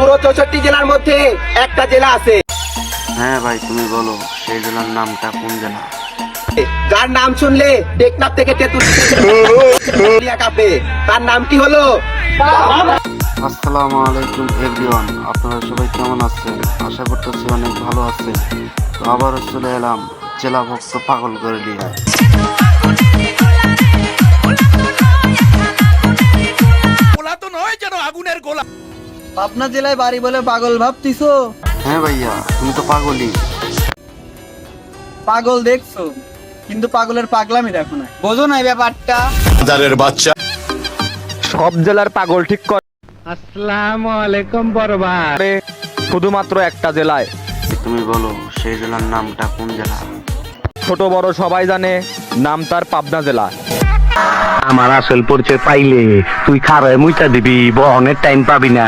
পুরো 64 জেলার মধ্যে একটা জেলা আছে। হ্যাঁ ভাই তুমি বলো সেই জেলার নামটা কোন জেলা? যার নাম শুনলে টেকনাফ থেকে তেতুলিয়া কাঁপে, তার নাম কি হলো? আসসালামু আলাইকুম এভরিওয়ান, আপনারা সবাই কেমন আছেন? আশা করতেছি অনেক ভালো আছেন। তো আবারও চলে এলাম জেলা ভক্ত পাগল করে নিয়ে। পাবনা জেলায় বাড়ি বলে পাগল ভাবতিছো? হ্যাঁ ভাইয়া তুমি তো পাগলই। পাগল দেখছো, কিন্তু পাগলের পাগলামি দেখো না, বোঝো না এই ব্যাপারটা। বাচ্চা সব জেলার পাগল ঠিক করে আসসালামু আলাইকুম বড় ভাই। শুধুমাত্র একটা জেলায়। তুমি বলো সেই জেলার নামটা কোন জেলা? ছোট বড় সবাই জানে, নাম তার পাবনা জেলা। আমার আসল পরিচয় পাইলে তুই খারায় মুইটা দিবি, বহনের টাইম পাবি না।